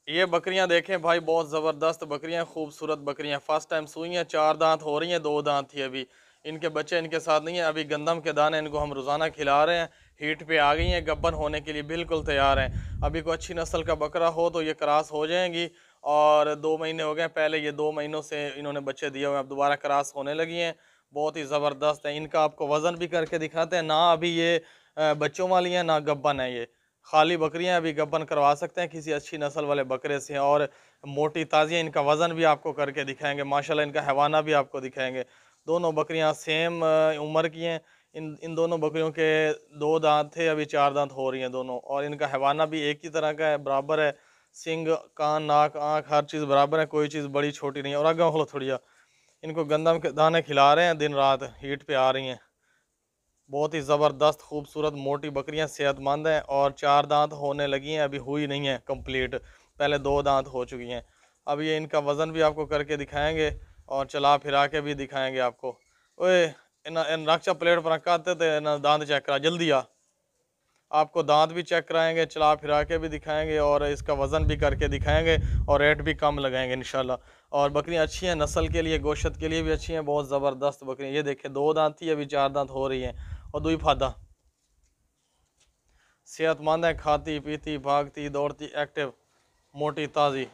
ये बकरियां देखें भाई, बहुत ज़बरदस्त बकरियां, खूबसूरत बकरियां। फर्स्ट टाइम सुई हैं, 4 दांत हो रही हैं, 2 दांत थी अभी। इनके बच्चे इनके साथ नहीं है। अभी गंदम के दाने इनको हम रोज़ाना खिला रहे हैं। हीट पे आ गई हैं, गब्बन होने के लिए बिल्कुल तैयार हैं। अभी कोई अच्छी नस्ल का बकरा हो तो ये क्रॉस हो जाएंगी। और 2 महीने हो गए पहले, ये 2 महीनों से इन्होंने बच्चे दिए हुए हैं, अब दोबारा क्रॉस होने लगी हैं। बहुत ही ज़बरदस्त है। इनका आपको वज़न भी करके दिखाते हैं ना। अभी ये बच्चों वाली हैं ना गब्बन है ये, खाली बकरियां। अभी गब्बन करवा सकते हैं किसी अच्छी नस्ल वाले बकरे से। और मोटी ताज़ियाँ, इनका वज़न भी आपको करके दिखाएंगे माशाल्लाह। इनका हैवाना भी आपको दिखाएंगे। दोनों बकरियां सेम उम्र की हैं। इन इन दोनों बकरियों के 2 दांत थे, अभी 4 दांत हो रही हैं दोनों। और इनका हैवाना भी एक ही तरह का है, बराबर है। सिंग, कान, नाक, आँख, हर चीज़ बराबर है, कोई चीज़ बड़ी छोटी नहीं है। और आगे हो थोड़ी, इनको गंदम के दाने खिला रहे हैं दिन रात, हीट पे आ रही हैं। बहुत ही ज़बरदस्त खूबसूरत मोटी बकरियां सेहतमंद हैं और 4 दांत होने लगी हैं, अभी हुई नहीं है कंप्लीट। पहले 2 दांत हो चुकी हैं। अब ये इनका वज़न भी आपको करके दिखाएंगे और चला फिरा के भी दिखाएंगे आपको। ओए, इन रक्षा प्लेट पर रखाते थे ना, दांत चेक करा जल्दी आ। आपको दांत भी चेक कराएंगे, चला फिरा के भी दिखाएंगे और इसका वज़न भी करके दिखाएंगे। और रेट भी कम लगाएंगे इंशाल्लाह। और बकरियां अच्छी हैं, नस्ल के लिए, गोश्त के लिए भी अच्छी हैं, बहुत ज़बरदस्त बकरियां। ये देखिए 2 दांत थी, अभी 4 दांत हो रही हैं। और दुई फादा सेहतमंद है, खाती पीती भागती दौड़ती एक्टिव, मोटी ताज़ी।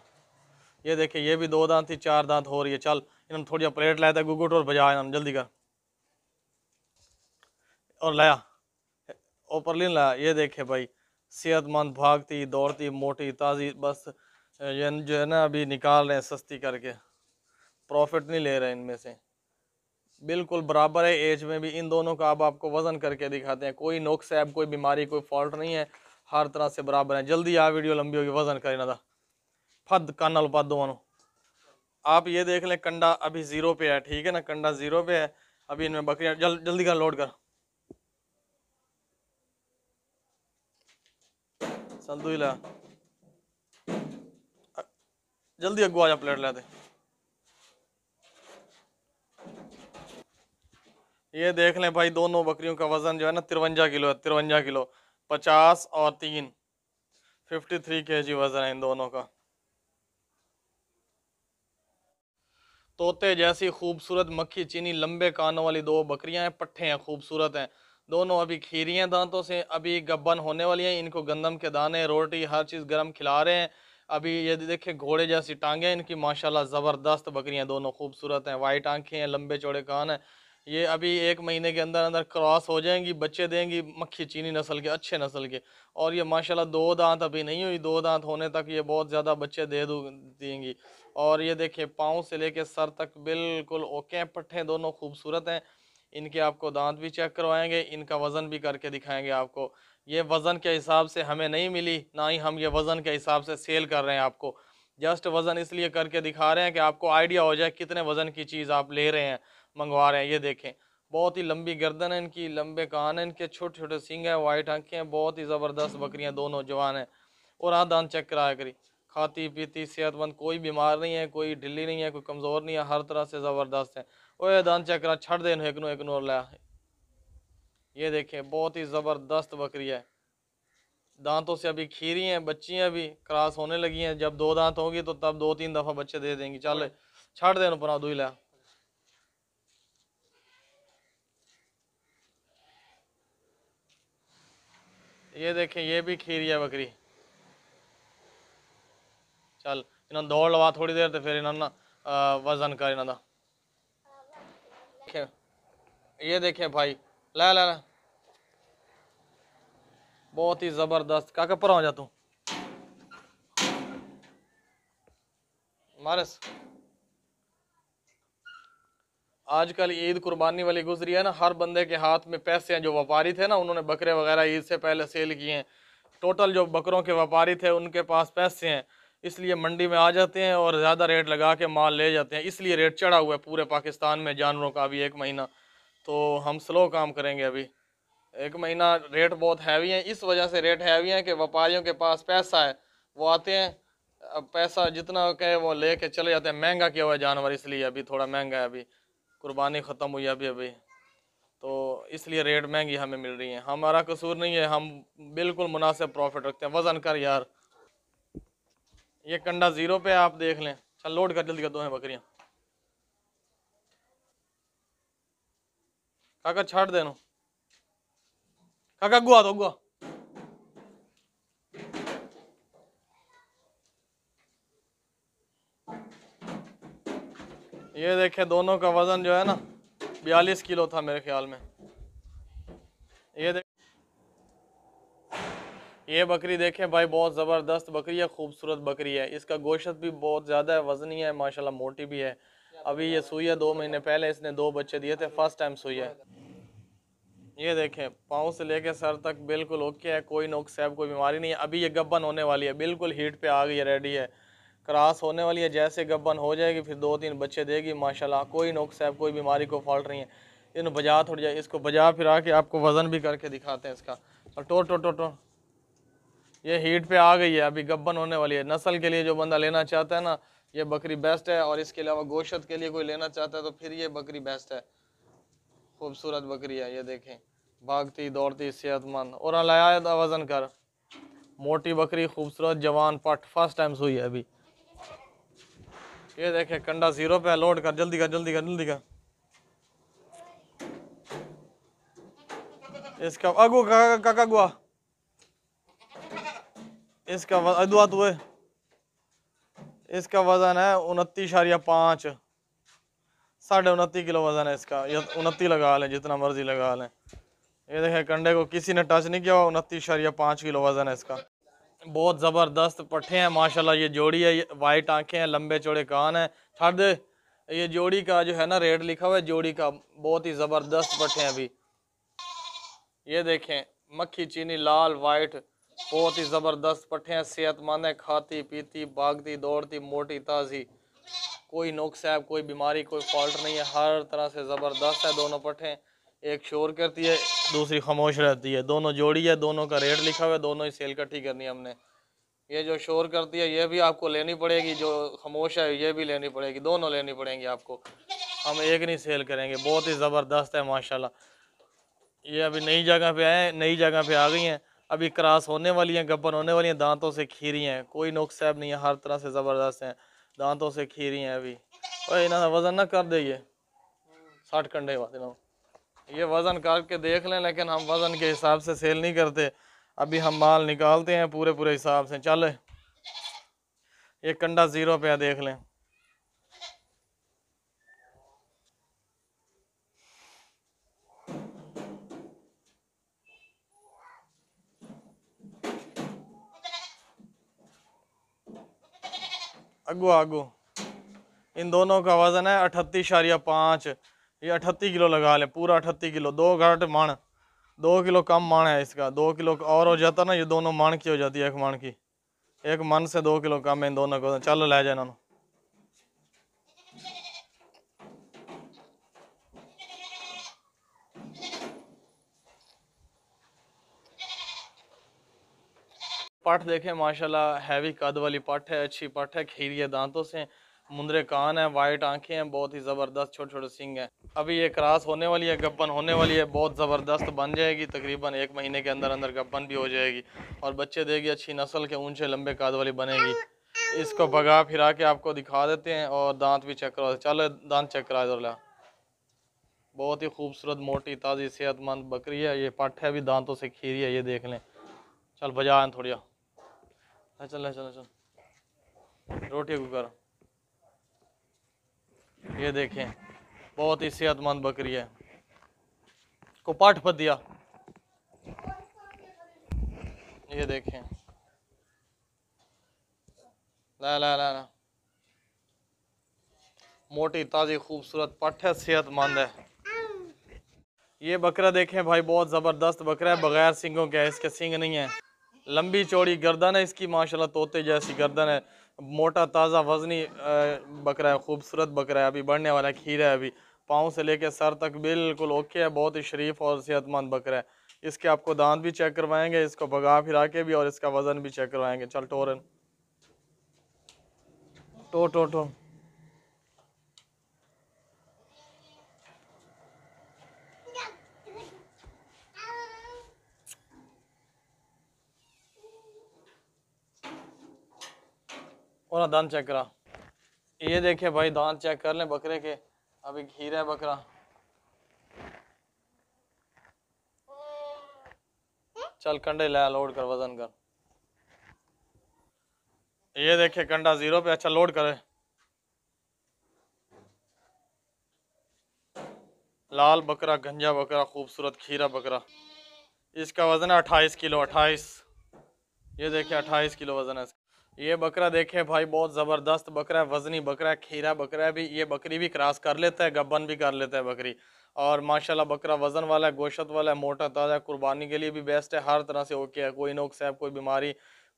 ये देखिए ये भी 2 दांत थी, 4 दांत हो रही है। चल इन्होंने थोड़ी प्लेट लाया था, गुगुट और बजा इन्होंने, जल्दी कर। और लाया ऊपर नहीं लाया। ये देखे भाई, सेहतमंद भागती दौड़ती मोटी ताज़ी। बस ये जो है ना, अभी निकाल रहे हैं सस्ती करके, प्रॉफिट नहीं ले रहे इनमें से। बिल्कुल बराबर है एज में भी इन दोनों का। अब आपको वजन करके दिखाते हैं, कोई नुक्स है, कोई बीमारी, कोई फॉल्ट नहीं है, हर तरह से बराबर है। जल्दी आ, वीडियो लंबी होगी, वजन करे ना फद कानल पद दोनों। आप ये देख लें, कंडा अभी 0 पे है, ठीक है ना, कंडा 0 पे है। अभी इनमें बकरियां जल्दी कर, लोड कर संदू ही ला, जल्दी अगुआ जा, प्लेट लाते। ये देख लें भाई, दोनों बकरियों का वजन जो है ना 53 किलो है, 53 किलो, 50 और 3, 53 kg वजन है इन दोनों का। तोते जैसी खूबसूरत मक्खी चीनी लंबे कानों वाली 2 बकरियां हैं, पट्ठे हैं, खूबसूरत हैं दोनों। अभी खीरी हैं दांतों से, अभी गब्बन होने वाली हैं। इनको गंदम के दाने, रोटी, हर चीज़ गर्म खिला रहे हैं। अभी ये देखे घोड़े जैसी टांगे इनकी, माशाल्लाह ज़बरदस्त बकरियां दोनों, खूबसूरत हैं, वाइट आंखें हैं, लंबे चौड़े कान हैं। ये अभी 1 महीने के अंदर अंदर क्रॉस हो जाएंगी, बच्चे देंगी, मक्खी चीनी नस्ल के, अच्छे नस्ल के। और ये माशाल्लाह 2 दांत अभी नहीं हुई, 2 दांत होने तक ये बहुत ज़्यादा बच्चे देंगी। और ये देखिए पाँव से लेके सर तक बिल्कुल ओके हैं, पट्टे दोनों खूबसूरत हैं। इनके आपको दांत भी चेक करवाएंगे, इनका वज़न भी करके दिखाएंगे आपको। ये वज़न के हिसाब से हमें नहीं मिली, ना ही हम ये वज़न के हिसाब से सेल कर रहे हैं आपको। जस्ट वज़न इसलिए करके दिखा रहे हैं कि आपको आइडिया हो जाए कितने वज़न की चीज़ आप ले रहे हैं, मंगवा रहे हैं। ये देखें, बहुत ही लंबी गर्दन है इनकी, लंबे कान हैं इनके, छोटे छोटे सींग हैं, वाइट आंखें हैं, बहुत ही ज़बरदस्त बकरियां दोनों जवान हैं। और हाँ, दांत चेक कराया करी, खाती पीती सेहतमंद, कोई बीमार नहीं है, कोई ढिल्ली नहीं है, कोई कमज़ोर नहीं है, हर तरह से ज़बरदस्त है। ओए दांत चेक करा, छड़ दे एक नो ला। ये देखें बहुत ही ज़बरदस्त बकरी है, दांतों से अभी खीरी हैं, बच्ची हैं, अभी क्रॉस होने लगी हैं। जब 2 दांत होंगी तो तब 2-3 दफ़ा बच्चे दे देंगी। चल छड़ दे अपना दुई ला। ये देखें ये भी खीरी है बकरी। चल इन्होंने दौड़ लवा थोड़ी देर, तो फिर इन्होंने वजन कर इन्होंने। ये देखें भाई, ला ला ला, बहुत ही ज़बरदस्त। काका पर हो जा तू मारस। आजकल ईद कुर्बानी वाली गुजरी है ना, हर बंदे के हाथ में पैसे हैं। जो व्यापारी थे ना, उन्होंने बकरे वगैरह ईद से पहले सेल किए हैं। टोटल जो बकरों के व्यापारी थे उनके पास पैसे हैं, इसलिए मंडी में आ जाते हैं और ज़्यादा रेट लगा के माल ले जाते हैं। इसलिए रेट चढ़ा हुआ है पूरे पाकिस्तान में जानवरों का अभी 1 महीना। तो हम स्लो काम करेंगे अभी 1 महीना। रेट बहुत हैवी है, इस वजह से रेट हैवी है कि व्यापारियों के पास पैसा है, वो आते हैं, अब पैसा जितना कहे वो लेके चले जाते हैं। महंगा किया हुआ है जानवर, इसलिए अभी थोड़ा महंगा है। अभी कुर्बानी ख़त्म हुई अभी अभी, तो इसलिए रेट महंगी हमें मिल रही है। हमारा कसूर नहीं है, हम बिल्कुल मुनासिब प्रॉफिट रखते हैं। वज़न कर यार। ये कंडा 0 पे आप देख लें। चल लोड कर जल्दी कर, दो हैं बकरियां काका, छाड़ देना काका, गुआ दो गुआ। ये देखे दोनों का वजन जो है ना 42 किलो था मेरे ख्याल में। ये देख, ये बकरी देखें भाई, बहुत ज़बरदस्त बकरी है, खूबसूरत बकरी है। इसका गोश्त भी बहुत ज़्यादा है, वजनी है माशाल्लाह, मोटी भी है। अभी ये सुई है, 2 महीने पहले इसने 2 बच्चे दिए थे, फर्स्ट टाइम सुई है। ये देखें पाँव से लेके सर तक बिल्कुल ओके है, कोई नुक्स है, कोई बीमारी नहीं है। अभी ये गब्बन होने वाली है, बिल्कुल हीट पे आ गई है, रेडी है, क्रॉस होने वाली है। जैसे गब्बन हो जाएगी फिर 2-3 बच्चे देगी माशाल्लाह, कोई नुक्स है, कोई बीमारी को फॉल्ट नहीं है। इन बजा थोड़ी जाए, इसको बजा फिरा के आपको वजन भी करके दिखाते हैं इसका। और टोर टोर टोर टोर, ये हीट पे आ गई है, अभी गब्बन होने वाली है। नस्ल के लिए जो बंदा लेना चाहता है ना, ये बकरी बेस्ट है। और इसके अलावा गोश्त के लिए कोई लेना चाहता है तो फिर ये बकरी बेस्ट है। खूबसूरत बकरी है, ये देखें, भागती दौड़ती सेहतमंद। और लाया वजन कर, मोटी बकरी, खूबसूरत जवान पट, फर्स्ट टाइम सुई है अभी। ये देखें कंडा 0 पे, लोड कर जल्दी कर जल्दी कर जल्दी कर। इसका अगू काका गुआ, इसका अदुआ तुए, इसका वजन है 29.5, 29.5 किलो वजन है इसका। ये 29 लगा लें, जितना मर्जी लगा लें। ये देखें कंडे को किसी ने टच नहीं किया, 29.5 किलो वजन है इसका। बहुत ज़बरदस्त पट्ठे हैं माशाल्लाह। ये जोड़ी है, ये वाइट आंखें हैं, लंबे चौड़े कान हैं। छाड़ दे। ये जोड़ी का जो है ना रेट लिखा हुआ है जोड़ी का, बहुत ही ज़बरदस्त पट्ठे हैं अभी। ये देखें मक्खी चीनी लाल वाइट, बहुत ही ज़बरदस्त पट्ठे हैं, सेहतमंद है, खाती पीती भागती दौड़ती मोटी ताज़ी, कोई नुक्स है, कोई बीमारी, कोई फॉल्ट नहीं है, हर तरह से ज़बरदस्त है दोनों पट्ठे। एक शोर करती है, दूसरी खामोश रहती है। दोनों जोड़ी है, दोनों का रेट लिखा हुआ है, दोनों ही सेल इकट्ठी करनी है हमने। ये जो शोर करती है ये भी आपको लेनी पड़ेगी, जो खामोश है ये भी लेनी पड़ेगी, दोनों लेनी पड़ेंगी आपको। हम एक नहीं सेल करेंगे, बहुत ही ज़बरदस्त है माशाल्लाह। ये अभी नई जगह पे आए हैं, नई जगह पे आ गई हैं, अभी क्रॉस होने वाली हैं, गब्बन होने वाली हैं, दांतों से खीरी हैं, कोई नुक्स है नहीं है, हर तरह से ज़बरदस्त हैं, दांतों से खीरी हैं अभी। और इन्होंने वज़न ना कर दे, ये 60 कंडे बात ना, ये वज़न करके देख लें, लेकिन हम वज़न के हिसाब से सेल नहीं करते। अभी हम माल निकालते हैं पूरे पूरे हिसाब से। चल ये कंडा 0 पे है, देख लें। अगो आगो, इन दोनों का वजन है 38.5। ये 38 किलो लगा लें, पूरा 38 किलो, 2 घट मण, 2 किलो कम मण है इसका। 2 किलो और हो जाता ना, ये दोनों मण की हो जाती है, एक मण की, एक मन से 2 किलो कम है इन दोनों को। चल ले जाए इन्होंने। पट देखें माशाल्लाह, हैवी कद वाली पट है, अच्छी पट है, खीरी है दांतों से, मुंदरे कान है, वाइट आंखें हैं, बहुत ही ज़बरदस्त छोटे छोटे सिंग हैं। अभी ये क्रॉस होने वाली है, गब्बन होने वाली है, बहुत ज़बरदस्त बन जाएगी, तकरीबन 1 महीने के अंदर अंदर गब्बन भी हो जाएगी और बच्चे देगी, अच्छी नस्ल के ऊंचे लंबे कद वाली बनेगी। इसको भगा फिरा के आपको दिखा देते हैं और दांत भी चेक करवा, चलो दांत चेक करा दो। बहुत ही खूबसूरत मोटी ताज़ी सेहतमंद बकरी है, ये पट है भी दांतों से खीरी है, ये देख लें। चल बजा थोड़ी, चल चल चल रोटी कुकर। ये देखें बहुत ही सेहतमंद बकरी है, को पाठ पर दिया। ये देखें, ला ला ला ला, मोटी ताज़ी खूबसूरत पट है, सेहतमंद है। ये बकरा देखें भाई, बहुत ज़बरदस्त बकरा है, बगैर सिंगों के है, इसके सिंग नहीं है। लंबी चौड़ी गर्दन है इसकी माशाल्लाह, तोते जैसी गर्दन है, मोटा ताज़ा वजनी बकरा है, खूबसूरत बकरा है, अभी बढ़ने वाला है, खीरा है अभी। पाँव से लेके सर तक बिल्कुल ओके है, बहुत ही शरीफ और सेहतमंद बकरा है। इसके आपको दांत भी चेक करवाएंगे, इसको भगा फिरा के भी, और इसका वज़न भी चेक करवाएंगे। चल टोरन टो टो टो। और ना दांत चेक करा। ये देखिए भाई दांत चेक कर लें बकरे के, अभी खीरा है बकरा। चल कंडे ला लोड कर, वजन कर। ये देखिए कंडा 0 पे। अच्छा लोड करे। लाल बकरा, गंजा बकरा, खूबसूरत खीरा बकरा। इसका वजन है 28 किलो, 28। ये देखिए 28 किलो वजन है इसका। ये बकरा देखे भाई बहुत ज़बरदस्त बकरा है, वजनी बकरा है, खीरा बकरा है भी। ये बकरी भी क्रॉस कर लेता है, गब्बन भी कर लेता है बकरी। और माशाल्लाह बकरा वजन वाला है, गोश्त वाला है, मोटा ताज़ा है, कुर्बानी के लिए भी बेस्ट है, हर तरह से ओके है। कोई नुक्स है, कोई बीमारी,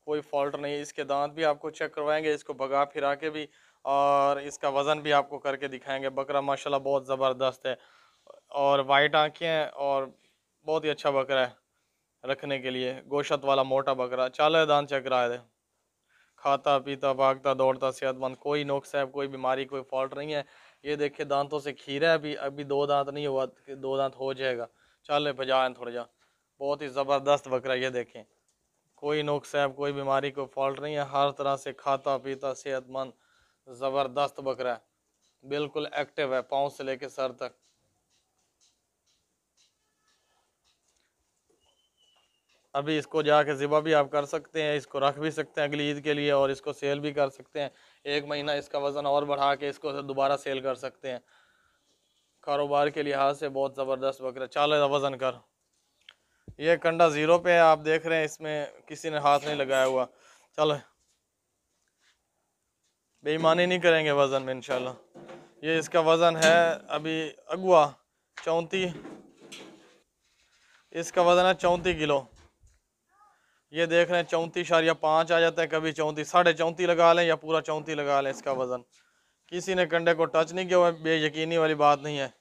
कोई फॉल्ट नहीं है। इसके दांत भी आपको चेक करवाएंगे, इसको भगा फिरा के भी, और इसका वज़न भी आपको करके दिखाएंगे। बकरा माशाल्लाह बहुत ज़बरदस्त है, और वाइट आँखें हैं, और बहुत ही अच्छा बकरा है रखने के लिए। गोश्त वाला मोटा बकरा। चल दांत चेक करा दे। खाता पीता भागता दौड़ता सेहतमंद, कोई नुक्स है, कोई बीमारी, कोई फॉल्ट नहीं है। ये देखे दांतों से खीरा है, अभी अभी 2 दांत नहीं हुआ, 2 दांत हो जाएगा। चल भजा थोड़ा जा। बहुत ही ज़बरदस्त बकरा। ये देखें कोई नुक्स है, कोई बीमारी, कोई फॉल्ट नहीं है, हर तरह से खाता पीता सेहतमंद ज़बरदस्त बकरा है, बिल्कुल एक्टिव है पाँव से लेके सर तक। अभी इसको जाके ज़िबा भी आप कर सकते हैं, इसको रख भी सकते हैं अगली ईद के लिए, और इसको सेल भी कर सकते हैं। 1 महीना इसका वज़न और बढ़ा के इसको दोबारा सेल कर सकते हैं। कारोबार के लिहाज से बहुत ज़बरदस्त बकरा। चल वज़न कर। ये कंडा 0 पे है, आप देख रहे हैं, इसमें किसी ने हाथ नहीं लगाया हुआ। चलो बेईमानी नहीं करेंगे वज़न में इंशाल्लाह। ये इसका वज़न है अभी अगुआ 34। इसका वज़न है 34 किलो। ये देख रहे हैं 34.5 आ जाता है, कभी 34, 34.5 लगा लें या पूरा 34 लगा लें। इसका वज़न किसी ने कंडे को टच नहीं किया हुआ, बेयकीनी वाली बात नहीं है।